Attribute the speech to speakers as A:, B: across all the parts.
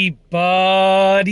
A: everybody.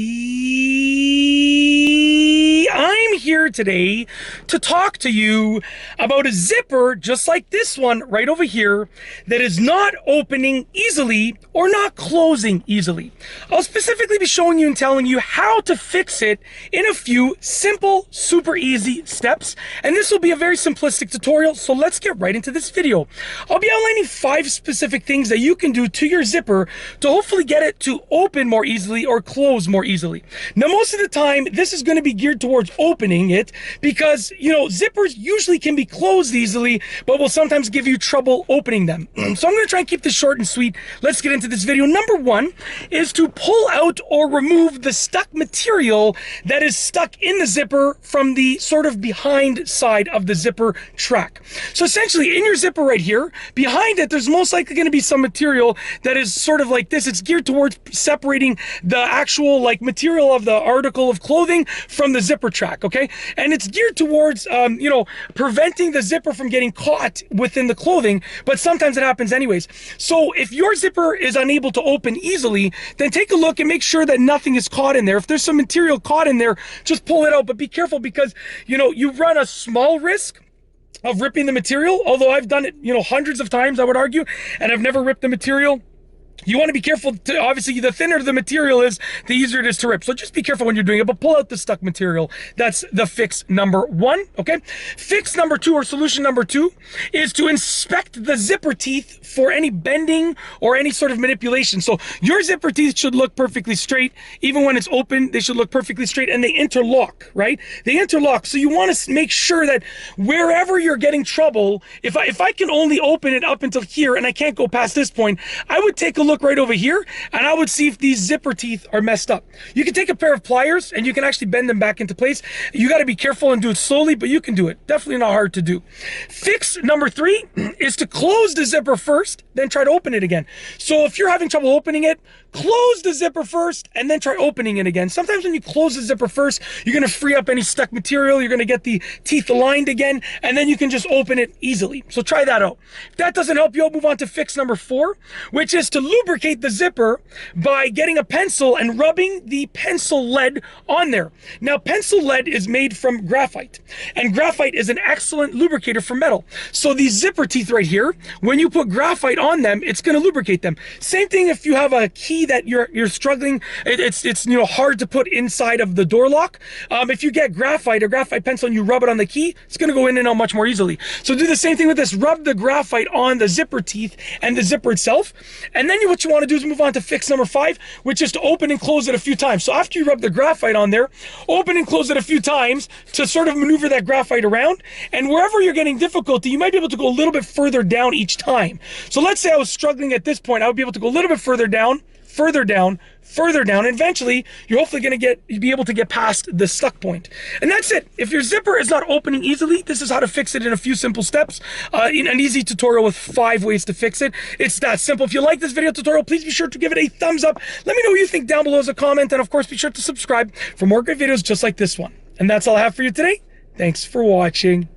A: I'm here today to talk to you about a zipper just like this one right over here that is not opening easily or not closing easily. I'll specifically be showing you and telling you how to fix it in a few simple, super easy steps. And this will be a very simplistic tutorial, so let's get right into this video. I'll be outlining 5 specific things that you can do to your zipper to hopefully get it to open more easily or close more easily. Now, most of the time, this is going to be geared towards opening it because, zippers usually can be closed easily, but will sometimes give you trouble opening them. So I'm going to try and keep this short and sweet. Let's get into this video. Number 1 is to pull out or remove the stuck material that is stuck in the zipper from the sort of behind side of the zipper track. So essentially, in your zipper right here, behind it, there's most likely going to be some material that is sort of like this. It's geared towards separating the actual material of the article of clothing from the zipper track, okay? And it's geared towards, preventing the zipper from getting caught within the clothing, but sometimes it happens anyways. So if your zipper is unable to open easily, then take a look and make sure that nothing is caught in there. If there's some material caught in there, just pull it out, but be careful because, you run a small risk of ripping the material, although I've done it, hundreds of times, I would argue, and I've never ripped the material. You want to be careful to, obviously, the thinner the material is, the easier it is to rip. So just be careful when you're doing it, but pull out the stuck material. That's the fix number 1, okay? Fix number 2, or solution number 2, is to inspect the zipper teeth for any bending or any sort of manipulation. So your zipper teeth should look perfectly straight. Even when it's open, they should look perfectly straight, and they interlock, right? They interlock. So you want to make sure that wherever you're getting trouble, if I can only open it up until here and I can't go past this point, I would take a look right over here and I would see if these zipper teeth are messed up. You can take a pair of pliers and you can actually bend them back into place. You got to be careful and do it slowly, but you can do it. Definitely not hard to do. Fix number 3 is to close the zipper first, then try to open it again. So if you're having trouble opening it, close the zipper first and then try opening it again. Sometimes when you close the zipper first, you're going to free up any stuck material. You're going to get the teeth aligned again, and then you can just open it easily. So try that out. If that doesn't help you, I'll move on to fix number 4, which is to lubricate the zipper by getting a pencil and rubbing the pencil lead on there. Now, pencil lead is made from graphite, and graphite is an excellent lubricator for metal. So these zipper teeth right here, when you put graphite on them, it's going to lubricate them. Same thing if you have a key that you're struggling, it's hard to put inside of the door lock. If you get graphite or graphite pencil and you rub it on the key, it's going to go in and out much more easily. So do the same thing with this. Rub the graphite on the zipper teeth and the zipper itself, and then what you want to do is move on to fix number 5, which is to open and close it a few times. So after you rub the graphite on there, open and close it a few times to sort of maneuver that graphite around, and wherever you're getting difficulty, you might be able to go a little bit further down each time. So let's say I was struggling at this point, I would be able to go a little bit further down, further down, further down, and eventually you're hopefully going to be able to get past the stuck point. And that's it. If your zipper is not opening easily, this is how to fix it in a few simple steps, in an easy tutorial with 5 ways to fix it. It's that simple. If you like this video tutorial, please be sure to give it a thumbs up. Let me know what you think down below as a comment, and of course be sure to subscribe for more great videos just like this one. And that's all I have for you today. Thanks for watching.